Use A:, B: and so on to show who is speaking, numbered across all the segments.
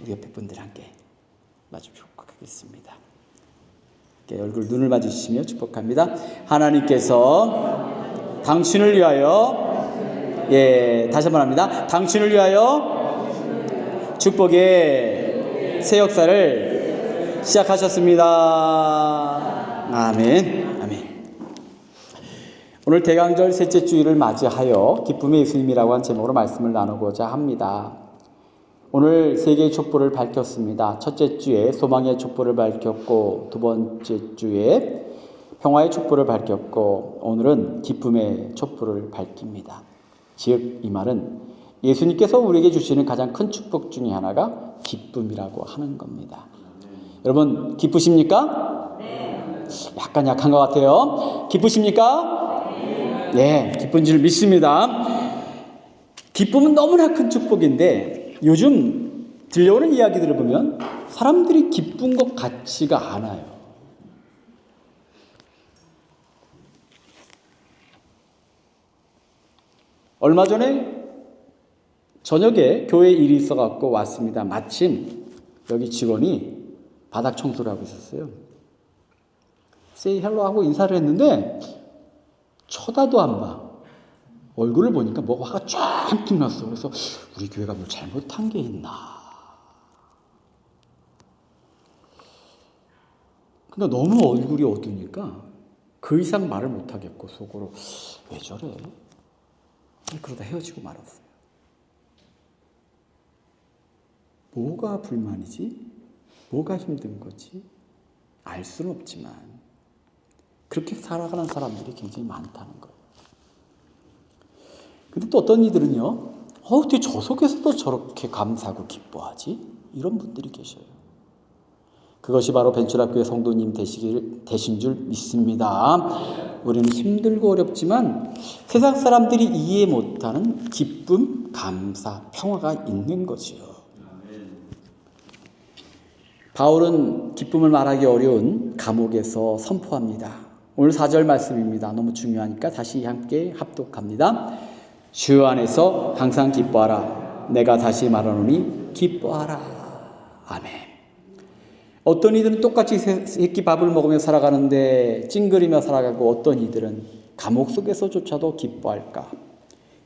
A: 우리 옆에 분들 함께 마주 축복하겠습니다. 얼굴 눈을 마주치시며 축복합니다. 하나님께서 당신을 위하여, 다시 한번 합니다. 당신을 위하여 축복의 새 역사를 시작하셨습니다. 아멘. 아멘. 오늘 대강절 셋째 주일을 맞이하여 기쁨의 예수님이라고 한 제목으로 말씀을 나누고자 합니다. 오늘 세 개의 촛불을 밝혔습니다. 첫째 주에 소망의 촛불을 밝혔고, 두 번째 주에 평화의 촛불을 밝혔고, 오늘은 기쁨의 촛불을 밝힙니다. 즉, 이 말은 예수님께서 우리에게 주시는 가장 큰 축복 중에 하나가 기쁨이라고 하는 겁니다. 여러분, 기쁘십니까? 약간 약한 것 같아요. 기쁘십니까? 네, 기쁜 줄 믿습니다. 기쁨은 너무나 큰 축복인데 요즘 들려오는 이야기들을 보면 사람들이 기쁜 것 같지가 않아요. 얼마 전에 저녁에 교회에 일이 있어갖고 왔습니다. 마침 여기 직원이 바닥 청소를 하고 있었어요. Say hello 하고 인사를 했는데 쳐다도 안 봐. 얼굴을 보니까 뭐가 화가 쫙 났어. 그래서 우리 교회가 뭘 잘못한 게 있나. 그러니까 너무 얼굴이 어두우니까 그 이상 말을 못하겠고 속으로 왜 저래? 그러다 헤어지고 말았어요. 뭐가 불만이지? 뭐가 힘든 거지? 알 수는 없지만 그렇게 살아가는 사람들이 굉장히 많다는 거예요. 근데 또 어떤 이들은요, 어떻게 저 속에서도 저렇게 감사하고 기뻐하지? 이런 분들이 계셔요. 그것이 바로 벤츄라교회 성도님 되신 줄 믿습니다. 우리는 힘들고 어렵지만 세상 사람들이 이해 못하는 기쁨, 감사, 평화가 있는 거지요. 바울은 기쁨을 말하기 어려운 감옥에서 선포합니다. 오늘 4절 말씀입니다. 너무 중요하니까 다시 함께 합독합니다. 주 안에서 항상 기뻐하라. 내가 다시 말하노니 기뻐하라. 아멘. 어떤 이들은 똑같이 새끼 밥을 먹으며 살아가는데 찡그리며 살아가고, 어떤 이들은 감옥 속에서조차도 기뻐할까?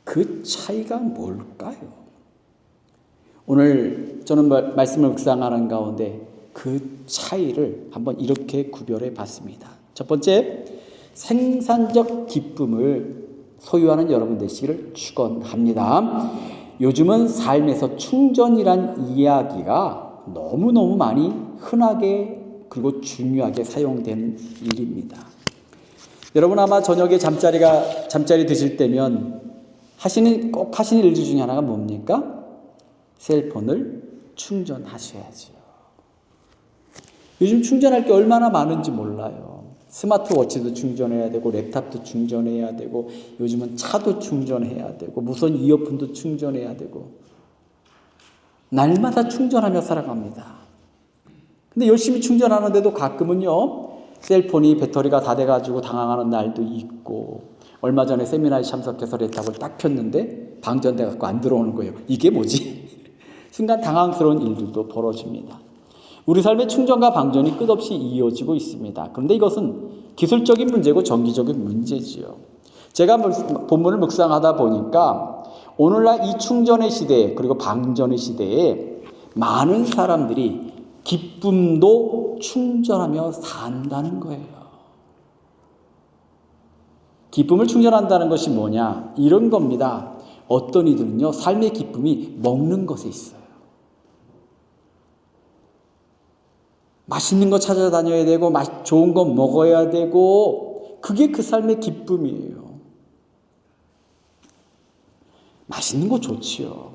A: 그 차이가 뭘까요? 오늘 저는 말씀을 묵상하는 가운데 그 차이를 한번 이렇게 구별해 봤습니다. 첫 번째, 생산적 기쁨을 소유하는 여러분 되시기를 축원합니다. 요즘은 삶에서 충전이란 이야기가 너무너무 많이 흔하게 그리고 중요하게 사용된 일입니다. 여러분 아마 저녁에 잠자리 드실 때면 꼭 하시는 일 중에 하나가 뭡니까? 셀폰을 충전하셔야죠. 요즘 충전할 게 얼마나 많은지 몰라요. 스마트워치도 충전해야 되고, 랩탑도 충전해야 되고, 요즘은 차도 충전해야 되고, 무선 이어폰도 충전해야 되고, 날마다 충전하며 살아갑니다. 근데 열심히 충전하는데도 가끔은요, 셀폰이 배터리가 다 돼가지고 당황하는 날도 있고, 얼마 전에 세미나에 참석해서 랩탑을 딱 폈는데 방전돼갖고 안 들어오는 거예요. 이게 뭐지? 순간 당황스러운 일들도 벌어집니다. 우리 삶의 충전과 방전이 끝없이 이어지고 있습니다. 그런데 이것은 기술적인 문제고 정기적인 문제지요. 제가 본문을 묵상하다 보니까 오늘날 이 충전의 시대에, 그리고 방전의 시대에 많은 사람들이 기쁨도 충전하며 산다는 거예요. 기쁨을 충전한다는 것이 뭐냐? 이런 겁니다. 어떤 이들은요, 삶의 기쁨이 먹는 것에 있어요. 맛있는 거 찾아다녀야 되고, 좋은 거 먹어야 되고, 그게 그 삶의 기쁨이에요. 맛있는 거 좋지요.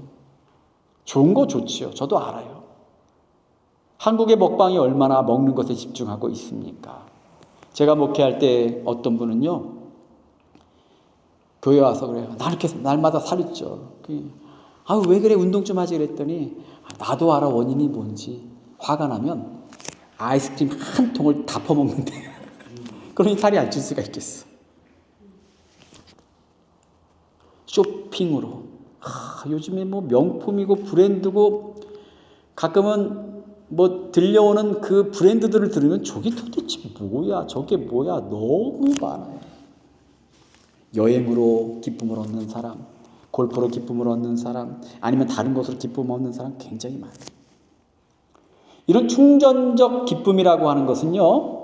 A: 좋은 거 좋지요. 저도 알아요. 한국의 먹방이 얼마나 먹는 것에 집중하고 있습니까? 제가 목회할 때 어떤 분은요, 교회 와서 그래요. 나 이렇게 날마다 살이 쪄. 왜 그래? 운동 좀 하지 그랬더니, 나도 알아, 원인이 뭔지. 화가 나면 아이스크림 한 통을 다 퍼먹는데 그러니 살이 안 찔 수가 있겠어. 쇼핑으로 요즘에 뭐 명품이고 브랜드고 가끔은 뭐 들려오는 그 브랜드들을 들으면 저게 도대체 뭐야, 저게 뭐야, 너무 많아요. 여행으로 기쁨을 얻는 사람, 골프로 기쁨을 얻는 사람, 아니면 다른 것으로 기쁨을 얻는 사람 굉장히 많아요. 이런 충전적 기쁨이라고 하는 것은요,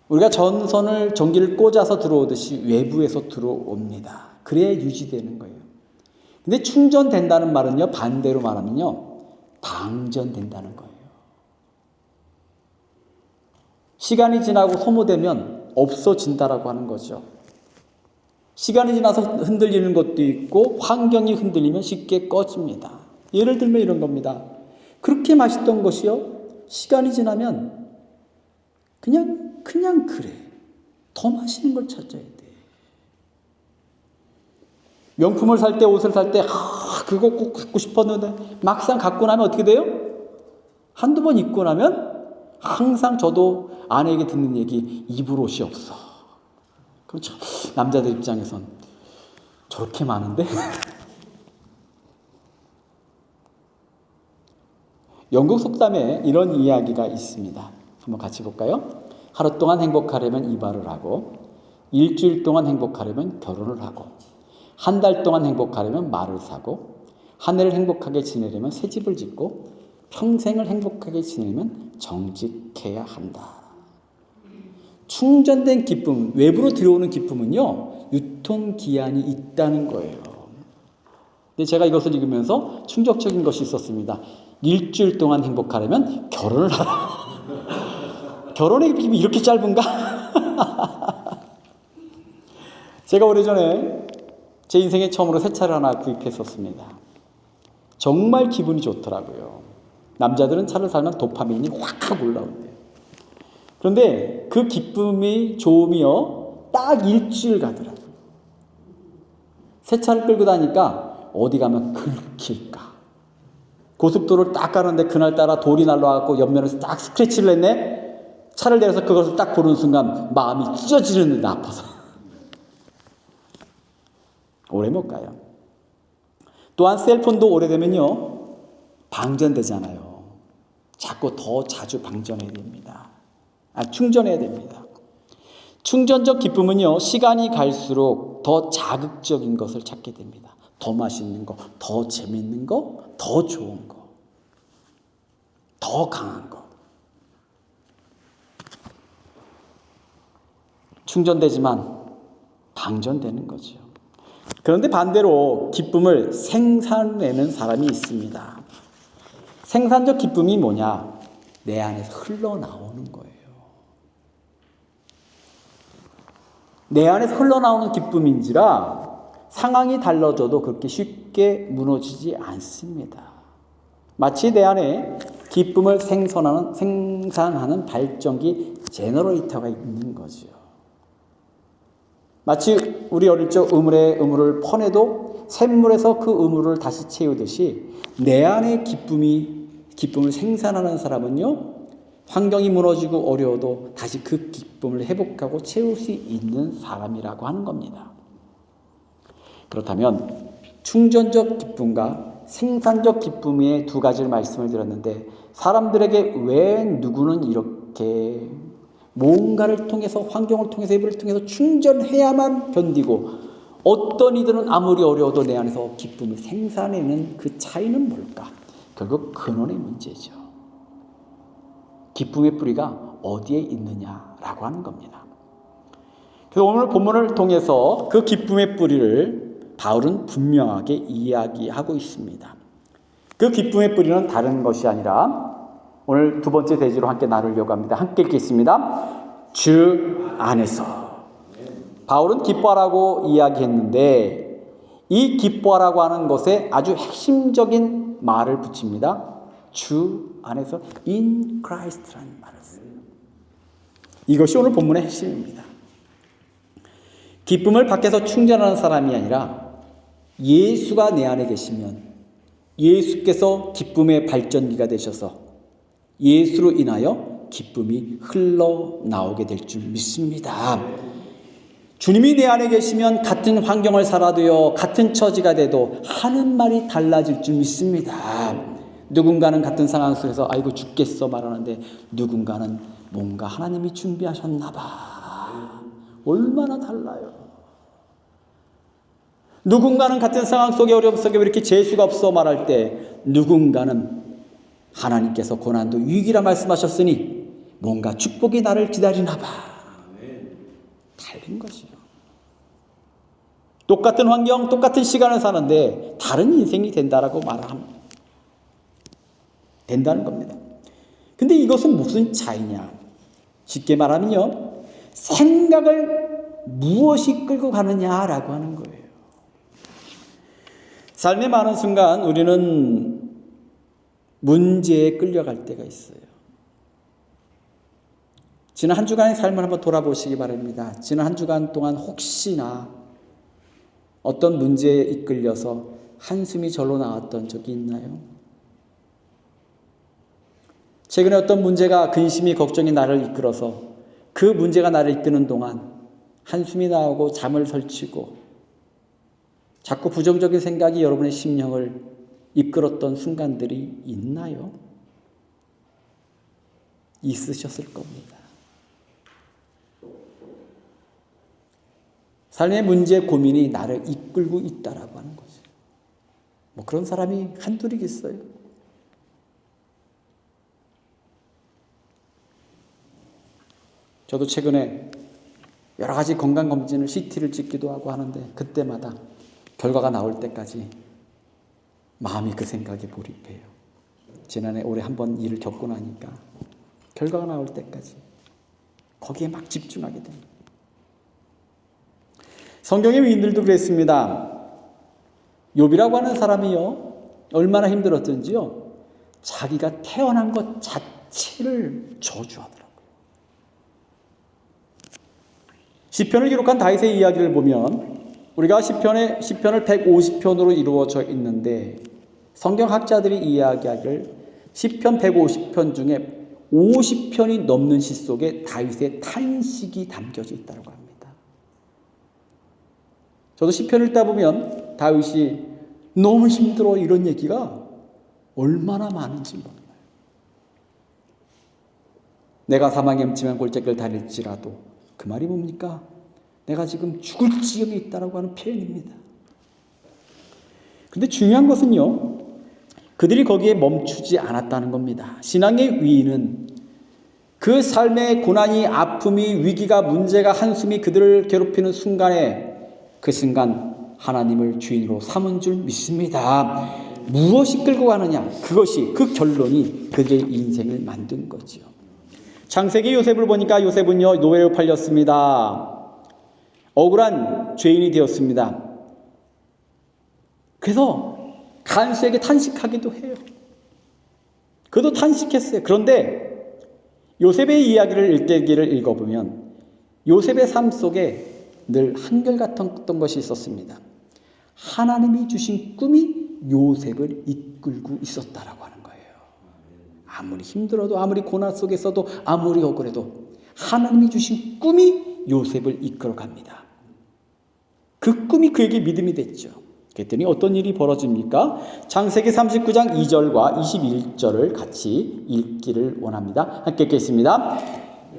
A: 우리가 전기를 꽂아서 들어오듯이 외부에서 들어옵니다. 그래야 유지되는 거예요. 근데 충전된다는 말은요, 반대로 말하면요, 방전된다는 거예요. 시간이 지나고 소모되면 없어진다라고 하는 거죠. 시간이 지나서 흔들리는 것도 있고 환경이 흔들리면 쉽게 꺼집니다. 예를 들면 이런 겁니다. 그렇게 맛있던 것이요, 시간이 지나면 그냥 그래. 더 맛있는 걸 찾아야 돼. 명품을 살 때, 옷을 살 때, 그거 꼭 갖고 싶었는데 막상 갖고 나면 어떻게 돼요? 한두 번 입고 나면 항상 저도 아내에게 듣는 얘기, 입을 옷이 없어. 그럼 참 남자들 입장에선 저렇게 많은데? 영국 속담에 이런 이야기가 있습니다. 한번 같이 볼까요? 하루 동안 행복하려면 이발을 하고, 일주일 동안 행복하려면 결혼을 하고, 한 달 동안 행복하려면 말을 사고, 한 해를 행복하게 지내려면 새 집을 짓고, 평생을 행복하게 지내려면 정직해야 한다. 충전된 기쁨, 외부로 들어오는 기쁨은요, 유통기한이 있다는 거예요. 근데 제가 이것을 읽으면서 충격적인 것이 있었습니다. 일주일 동안 행복하려면 결혼을 하라. 결혼의 기쁨이 이렇게 짧은가? 제가 오래전에 제 인생에 처음으로 새 차를 하나 구입했었습니다. 정말 기분이 좋더라고요. 남자들은 차를 사면 도파민이 확 올라온대요. 그런데 그 기쁨이, 좋음이요, 딱 일주일 가더라고요. 새 차를 끌고 다니까 어디 가면 긁힐까. 고속도로를 딱 가는데 그날따라 돌이 날라와갖고 옆면에서 딱 스크래치를 했네. 차를 내려서 그것을 딱 보는 순간 마음이 찢어지는데 아파서 오래 못 가요. 또한 셀폰도 오래되면요, 방전되잖아요. 자꾸 더 자주 방전해야 됩니다. 충전해야 됩니다. 충전적 기쁨은요, 시간이 갈수록 더 자극적인 것을 찾게 됩니다. 더 맛있는 거, 더 재밌는 거, 더 좋은 거, 더 강한 거. 충전되지만 방전되는 거죠. 그런데 반대로 기쁨을 생산해내는 사람이 있습니다. 생산적 기쁨이 뭐냐? 내 안에서 흘러나오는 거예요. 내 안에서 흘러나오는 기쁨인지라 상황이 달라져도 그렇게 쉽게 무너지지 않습니다. 마치 내 안에 기쁨을 생산하는 발전기 제너레이터가 있는 거죠. 마치 우리 어릴 적 우물을 퍼내도 샘물에서 그 우물을 다시 채우듯이 내 안에 기쁨을 생산하는 사람은요, 환경이 무너지고 어려워도 다시 그 기쁨을 회복하고 채울 수 있는 사람이라고 하는 겁니다. 그렇다면 충전적 기쁨과 생산적 기쁨의 두 가지를 말씀을 드렸는데, 사람들에게 왜 누구는 이렇게 뭔가를 통해서, 환경을 통해서, 예배를 통해서 충전해야만 견디고, 어떤 이들은 아무리 어려워도 내 안에서 기쁨을 생산해내는 그 차이는 뭘까? 결국 근원의 문제죠. 기쁨의 뿌리가 어디에 있느냐라고 하는 겁니다. 그래서 오늘 본문을 통해서 그 기쁨의 뿌리를 바울은 분명하게 이야기하고 있습니다. 그 기쁨의 뿌리는 다른 것이 아니라 오늘 두 번째 대지로 함께 나누려고 합니다. 함께 읽겠습니다. 주 안에서. 바울은 기뻐하라고 이야기했는데 이 기뻐하라고 하는 것에 아주 핵심적인 말을 붙입니다. 주 안에서 in Christ라는 말을 써요. 이것이 오늘 본문의 핵심입니다. 기쁨을 밖에서 충전하는 사람이 아니라 예수가 내 안에 계시면 예수께서 기쁨의 발전기가 되셔서 예수로 인하여 기쁨이 흘러나오게 될 줄 믿습니다. 주님이 내 안에 계시면 같은 환경을 살아도요, 같은 처지가 돼도 하는 말이 달라질 줄 믿습니다. 누군가는 같은 상황 속에서 아이고 죽겠어 말하는데 누군가는 뭔가 하나님이 준비하셨나 봐. 얼마나 달라요. 누군가는 같은 상황 속에 어려움 속에 왜 이렇게 재수가 없어 말할 때 누군가는 하나님께서 고난도 위기라 말씀하셨으니 뭔가 축복이 나를 기다리나 봐. 다른 것이요. 똑같은 환경, 똑같은 시간을 사는데 다른 인생이 된다라고 말합니다. 된다는 겁니다. 근데 이것은 무슨 차이냐? 쉽게 말하면요. 생각을 무엇이 끌고 가느냐라고 하는 거예요. 삶의 많은 순간 우리는 문제에 끌려갈 때가 있어요. 지난 한 주간의 삶을 한번 돌아보시기 바랍니다. 지난 한 주간 동안 혹시나 어떤 문제에 이끌려서 한숨이 절로 나왔던 적이 있나요? 최근에 어떤 문제가 근심이 걱정이 나를 이끌어서 그 문제가 나를 이끄는 동안 한숨이 나오고 잠을 설치고 자꾸 부정적인 생각이 여러분의 심령을 이끌었던 순간들이 있나요? 있으셨을 겁니다. 삶의 문제 고민이 나를 이끌고 있다라고 하는 거죠. 뭐 그런 사람이 한둘이겠어요? 저도 최근에 여러 가지 건강검진을 CT를 찍기도 하고 하는데 그때마다 결과가 나올 때까지 마음이 그 생각에 몰입해요. 지난해 올해 한 번 일을 겪고 나니까 결과가 나올 때까지 거기에 막 집중하게 됩니다. 성경의 위인들도 그랬습니다. 욥이라고 하는 사람이요 얼마나 힘들었던지요 자기가 태어난 것 자체를 저주하더라고요. 시편을 기록한 다윗의 이야기를 보면 우리가 시편을 150편으로 이루어져 있는데 성경학자들이 이야기하기를 시편 150편 중에 50편이 넘는 시 속에 다윗의 탄식이 담겨져 있다고 합니다. 저도 시편을 읽다 보면 다윗이 너무 힘들어 이런 얘기가 얼마나 많은지 몰라요. 내가 사망의 음침한 골짜기를 다닐지라도 그 말이 뭡니까? 내가 지금 죽을 지경에 있다라고 하는 표현입니다. 근데 중요한 것은요. 그들이 거기에 멈추지 않았다는 겁니다. 신앙의 위인은 그 삶의 고난이 아픔이 위기가 문제가 한숨이 그들을 괴롭히는 순간에 그 순간 하나님을 주인으로 삼은 줄 믿습니다. 무엇이 끌고 가느냐? 그것이 그 결론이 그들의 인생을 만든 거죠. 창세기 요셉을 보니까 요셉은요 노예로 팔렸습니다. 억울한 죄인이 되었습니다. 그래서 간수에게 탄식하기도 해요. 그도 탄식했어요. 그런데 요셉의 이야기를 읽기를 읽어보면 요셉의 삶 속에 늘 한결같았던 것이 있었습니다. 하나님이 주신 꿈이 요셉을 이끌고 있었다라고 하는 거예요. 아무리 힘들어도 아무리 고난 속에서도 아무리 억울해도 하나님이 주신 꿈이 요셉을 이끌어갑니다. 그 꿈이 그에게 믿음이 됐죠. 그랬더니 어떤 일이 벌어집니까? 창세기 39장 2절과 21절을 같이 읽기를 원합니다. 함께 읽겠습니다.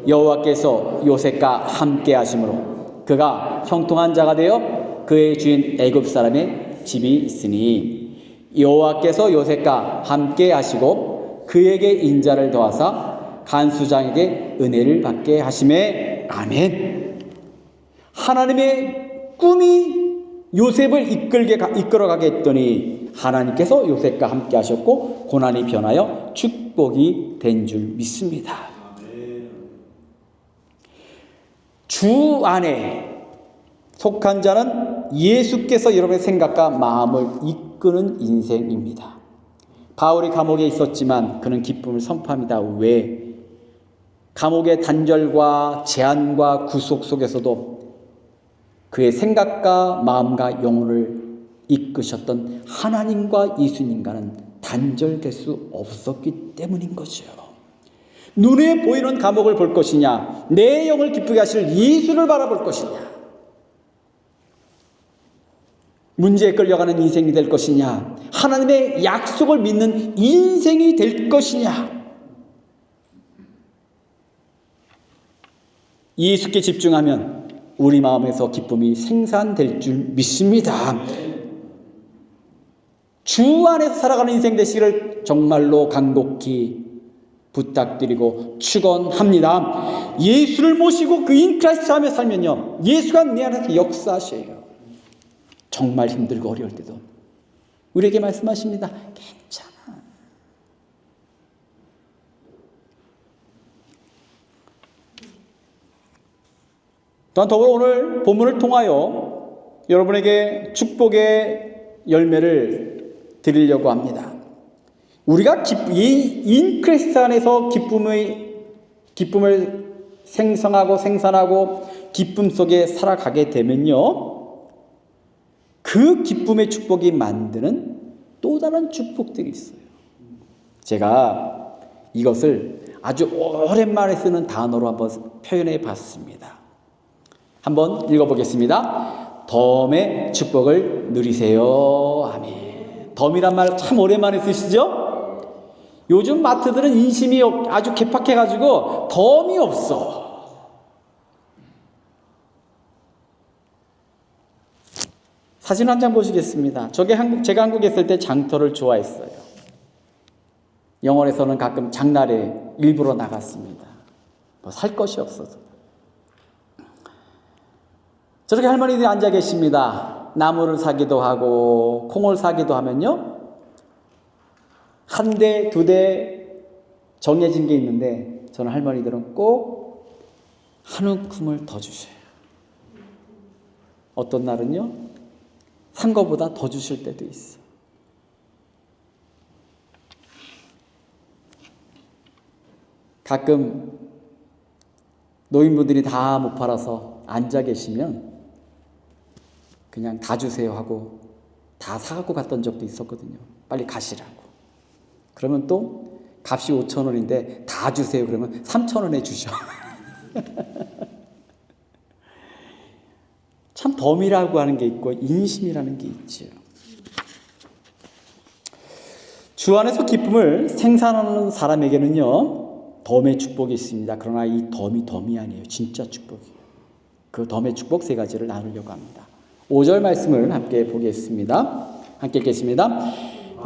A: 여호와께서 요셉과 함께 하심으로 그가 형통한 자가 되어 그의 주인 애굽 사람의 집이 있으니 여호와께서 요셉과 함께 하시고 그에게 인자를 더하사 간수장에게 은혜를 받게 하심에 아멘. 하나님의 꿈이 요셉을 이끌어가게 했더니 하나님께서 요셉과 함께 하셨고 고난이 변하여 축복이 된 줄 믿습니다. 주 안에 속한 자는 예수께서 여러분의 생각과 마음을 이끄는 인생입니다. 바울이 감옥에 있었지만 그는 기쁨을 선포합니다. 왜? 감옥의 단절과 제한과 구속 속에서도 그의 생각과 마음과 영혼을 이끄셨던 하나님과 예수님과는 단절될 수 없었기 때문인 거죠. 눈에 보이는 감옥을 볼 것이냐, 내 영을 기쁘게 하실 예수를 바라볼 것이냐. 문제에 끌려가는 인생이 될 것이냐, 하나님의 약속을 믿는 인생이 될 것이냐. 예수께 집중하면 우리 마음에서 기쁨이 생산될 줄 믿습니다. 주 안에서 살아가는 인생 되시기를 정말로 간곡히 부탁드리고 축원합니다. 예수를 모시고 그 인크라이스트 하며 살면요, 예수가 내 안에서 역사하셔요. 정말 힘들고 어려울 때도 우리에게 말씀하십니다. 괜찮아. 또한 더불어 오늘 본문을 통하여 여러분에게 축복의 열매를 드리려고 합니다. 우리가 이 인크리스트 안에서 기쁨을 생성하고 생산하고 기쁨 속에 살아가게 되면요, 그 기쁨의 축복이 만드는 또 다른 축복들이 있어요. 제가 이것을 아주 오랜만에 쓰는 단어로 한번 표현해 봤습니다. 한번 읽어보겠습니다. 덤의 축복을 누리세요. 아멘. 덤이란 말 참 오랜만에 쓰시죠? 요즘 마트들은 인심이 아주 개팍해가지고 덤이 없어. 사진 한 장 보시겠습니다. 제가 한국에 있을 때 장터를 좋아했어요. 영월에서는 가끔 장날에 일부러 나갔습니다. 뭐 살 것이 없어서. 저렇게 할머니들이 앉아 계십니다. 나무를 사기도 하고 콩을 사기도 하면요, 한 대, 두 대 정해진 게 있는데 저는 할머니들은 꼭 한 움큼을 더 주셔요. 어떤 날은요, 산 거보다 더 주실 때도 있어. 가끔 노인분들이 다 못 팔아서 앉아 계시면 그냥 다 주세요 하고 다 사갖고 갔던 적도 있었거든요. 빨리 가시라고. 그러면 또 값이 5,000원인데 다 주세요 그러면 3,000원에 주셔. 참 덤이라고 하는 게 있고 인심이라는 게 있죠. 주 안에서 기쁨을 생산하는 사람에게는요, 덤의 축복이 있습니다. 그러나 이 덤이 아니에요. 진짜 축복이에요. 그 덤의 축복 세 가지를 나누려고 합니다. 5절 말씀을 함께 보겠습니다. 함께 읽겠습니다.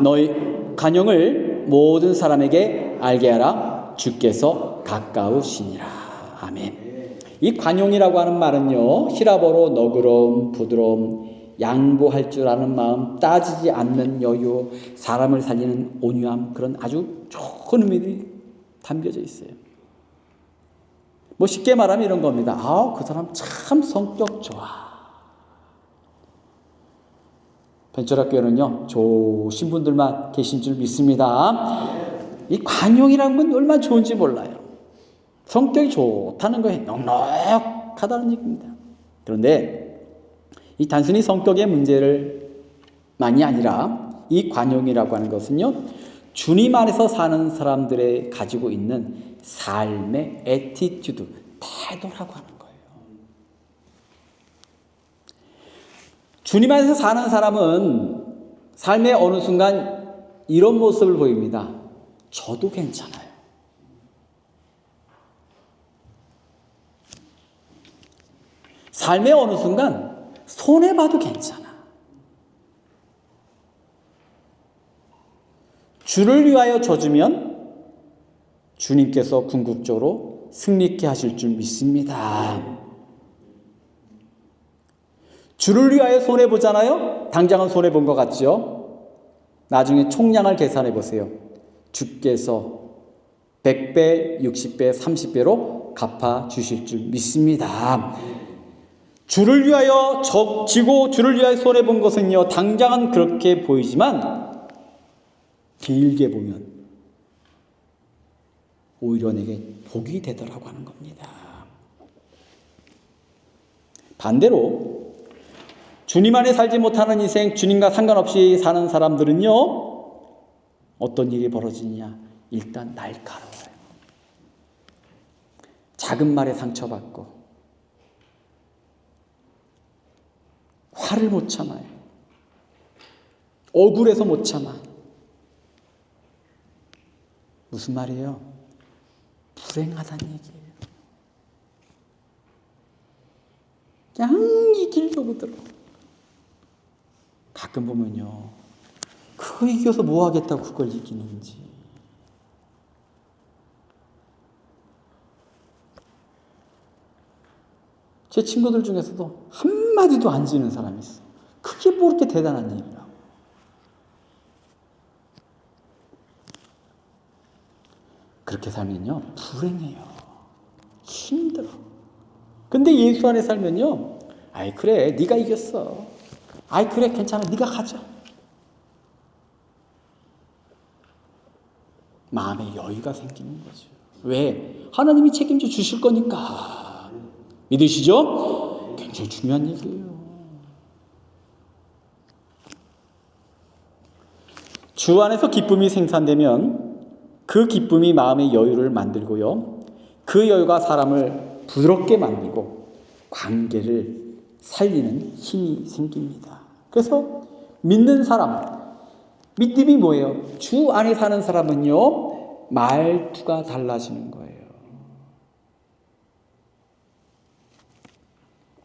A: 너희 간영을 모든 사람에게 알게 하라. 주께서 가까우시니라. 아멘. 이 관용이라고 하는 말은요, 히라보로 너그러움, 부드러움, 양보할 줄 아는 마음, 따지지 않는 여유, 사람을 살리는 온유함, 그런 아주 좋은 의미들이 담겨져 있어요. 뭐 쉽게 말하면 이런 겁니다. 그 사람 참 성격 좋아. 벤처학교에는요, 좋으신 분들만 계신 줄 믿습니다. 이 관용이라는 건 얼마나 좋은지 몰라요. 성격이 좋다는 거에 넉넉하다는 얘기입니다. 그런데 이 단순히 성격의 문제를만이 아니라 이 관용이라고 하는 것은요, 주님 안에서 사는 사람들의 가지고 있는 삶의 애티튜드, 태도라고 하는 거예요. 주님 안에서 사는 사람은 삶의 어느 순간 이런 모습을 보입니다. 저도 괜찮아요. 삶의 어느 순간 손해봐도 괜찮아. 주를 위하여 져주면 주님께서 궁극적으로 승리케 하실 줄 믿습니다. 주를 위하여 손해보잖아요? 당장은 손해본 것 같죠? 나중에 총량을 계산해 보세요. 주께서 100배, 60배, 30배로 갚아주실 줄 믿습니다. 주를 위하여 지고 주를 위하여 손해본 것은요, 당장은 그렇게 보이지만 길게 보면 오히려 내게 복이 되더라고 하는 겁니다. 반대로 주님 안에 살지 못하는 인생, 주님과 상관없이 사는 사람들은요, 어떤 일이 벌어지냐? 일단 날카로워요. 작은 말에 상처받고 화를 못 참아요. 억울해서 못 참아. 무슨 말이에요? 불행하다는 얘기예요. 그냥 이기려고 들어. 가끔 보면요, 그거 이겨서 뭐 하겠다고 그걸 이기는지. 제 친구들 중에서도 한마디도 안 지는 사람이 있어. 그게 뭐 그렇게 대단한 일이라고. 그렇게 살면요, 불행해요. 힘들어. 근데 예수 안에 살면요, 아이 그래, 네가 이겼어. 아이 그래, 괜찮아, 네가 가져. 마음에 여유가 생기는 거죠. 왜? 하나님이 책임져 주실 거니까. 믿으시죠? 굉장히 중요한 얘기예요. 주 안에서 기쁨이 생산되면 그 기쁨이 마음의 여유를 만들고요. 그 여유가 사람을 부드럽게 만들고 관계를 살리는 힘이 생깁니다. 그래서 믿는 사람, 믿음이 뭐예요? 주 안에 사는 사람은요, 말투가 달라지는 거예요.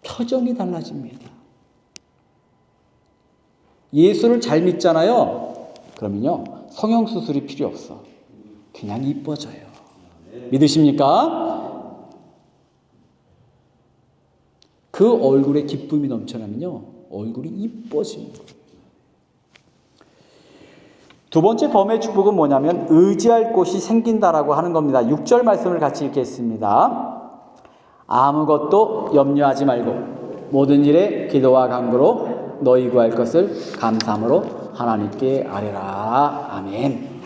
A: 표정이 달라집니다. 예수를 잘 믿잖아요. 그러면요, 성형수술이 필요 없어. 그냥 이뻐져요. 믿으십니까? 그 얼굴에 기쁨이 넘쳐나면요, 얼굴이 이뻐지는 거예요. 두 번째 덤의 축복은 뭐냐면 의지할 곳이 생긴다라고 하는 겁니다. 6절 말씀을 같이 읽겠습니다. 아무것도 염려하지 말고 모든 일에 기도와 간구로 너희 구할 것을 감사함으로 하나님께 아뢰라. 아멘.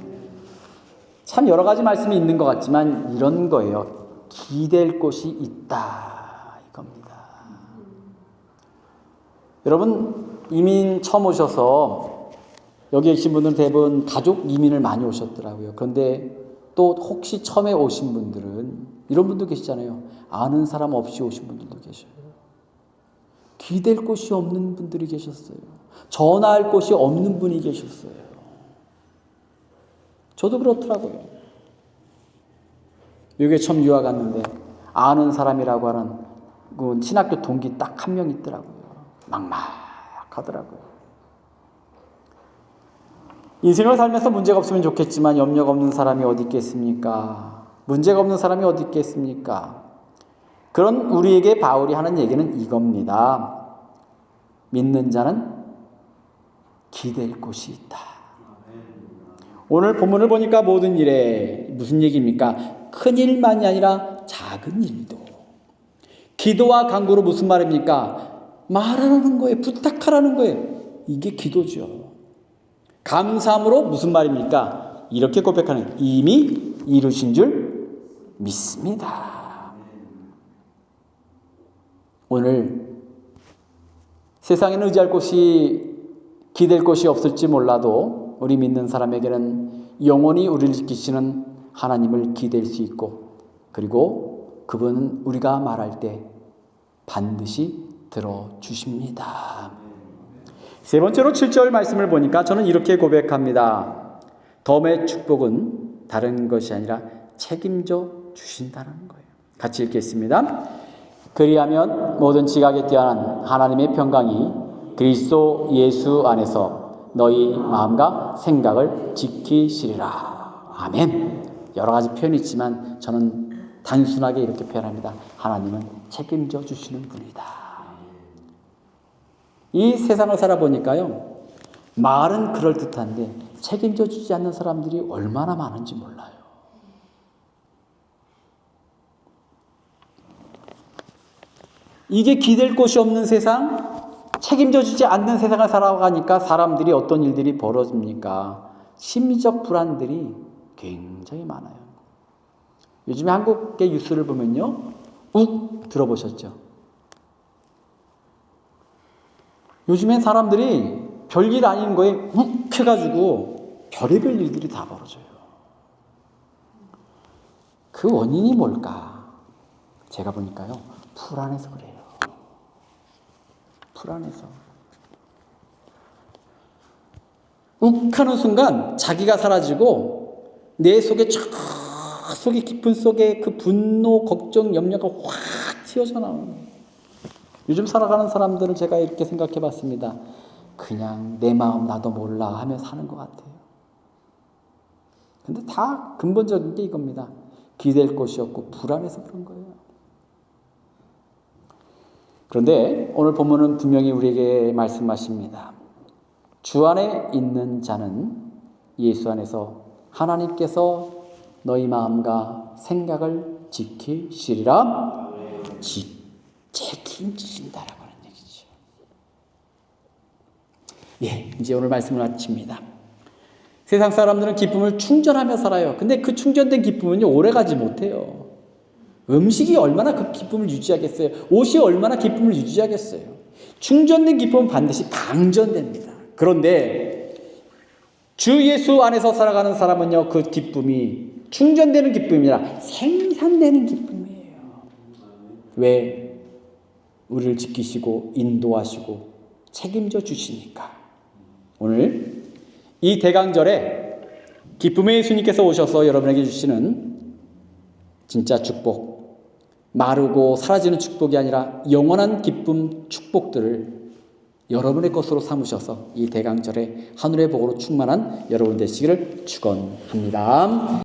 A: 참 여러 가지 말씀이 있는 것 같지만 이런 거예요. 기댈 곳이 있다 이겁니다. 여러분 이민 처음 오셔서 여기 계신 분들은 대부분 가족 이민을 많이 오셨더라고요. 그런데 또 혹시 처음에 오신 분들은 이런 분도 계시잖아요. 아는 사람 없이 오신 분들도 계셔요. 기댈 곳이 없는 분들이 계셨어요. 전화할 곳이 없는 분이 계셨어요. 저도 그렇더라고요. 미국에 처음 유학 갔는데 아는 사람이라고 하는 그 신학교 동기 딱 한 명 있더라고요. 막막하더라고요. 인생을 살면서 문제가 없으면 좋겠지만 염려가 없는 사람이 어디 있겠습니까? 문제가 없는 사람이 어디 있겠습니까? 그런 우리에게 바울이 하는 얘기는 이겁니다. 믿는 자는 기댈 곳이 있다. 오늘 본문을 보니까 모든 일에 무슨 얘기입니까? 큰 일만이 아니라 작은 일도. 기도와 간구로 무슨 말입니까? 말하라는 거예요. 부탁하라는 거예요. 이게 기도죠. 감사함으로 무슨 말입니까? 이렇게 고백하는 이미 이루신 줄 믿습니다. 오늘 세상에는 의지할 곳이 기댈 곳이 없을지 몰라도 우리 믿는 사람에게는 영원히 우리를 지키시는 하나님을 기댈 수 있고 그리고 그분은 우리가 말할 때 반드시 들어주십니다. 세 번째로 7절 말씀을 보니까 저는 이렇게 고백합니다. 덤의 축복은 다른 것이 아니라 책임져 주신다는 거예요. 같이 읽겠습니다. 그리하면 모든 지각에 뛰어난 하나님의 평강이 그리스도 예수 안에서 너희 마음과 생각을 지키시리라. 아멘. 여러 가지 표현이 있지만 저는 단순하게 이렇게 표현합니다. 하나님은 책임져 주시는 분이다. 이 세상을 살아보니까요, 말은 그럴듯한데 책임져 주지 않는 사람들이 얼마나 많은지 몰라요. 이게 기댈 곳이 없는 세상, 책임져 주지 않는 세상을 살아가니까 사람들이 어떤 일들이 벌어집니까? 심리적 불안들이 굉장히 많아요. 요즘에 한국의 뉴스를 보면요, 욱 들어보셨죠? 요즘엔 사람들이 별일 아닌 거에 욱 해가지고 별의별 일들이 다 벌어져요. 그 원인이 뭘까? 제가 보니까요, 불안해서 그래요. 불안해서. 욱하는 순간 자기가 사라지고 내 속에 속에 깊은 속에 그 분노, 걱정, 염려가 확 튀어져 나오는 거예요. 요즘 살아가는 사람들을 제가 이렇게 생각해 봤습니다. 그냥 내 마음 나도 몰라 하며 사는 것 같아요. 근데 다 근본적인 게 이겁니다. 기댈 곳이 없고 불안해서 그런 거예요. 그런데 오늘 본문은 분명히 우리에게 말씀하십니다. 주 안에 있는 자는 예수 안에서 하나님께서 너희 마음과 생각을 지키시리라 책임지신다라고 하는 얘기죠. 예, 이제 오늘 말씀을 마칩니다. 세상 사람들은 기쁨을 충전하며 살아요. 근데 그 충전된 기쁨은요, 오래가지 못해요. 음식이 얼마나 그 기쁨을 유지하겠어요? 옷이 얼마나 기쁨을 유지하겠어요? 충전된 기쁨은 반드시 방전됩니다. 그런데 주 예수 안에서 살아가는 사람은요, 그 기쁨이 충전되는 기쁨이 아니라 생산되는 기쁨이에요. 왜? 우리를 지키시고 인도하시고 책임져 주시니까. 오늘 이 대강절에 기쁨의 예수님께서 오셔서 여러분에게 주시는 진짜 축복, 마르고 사라지는 축복이 아니라 영원한 기쁨, 축복들을 여러분의 것으로 삼으셔서 이 대강절에 하늘의 복으로 충만한 여러분 되시기를 축원합니다.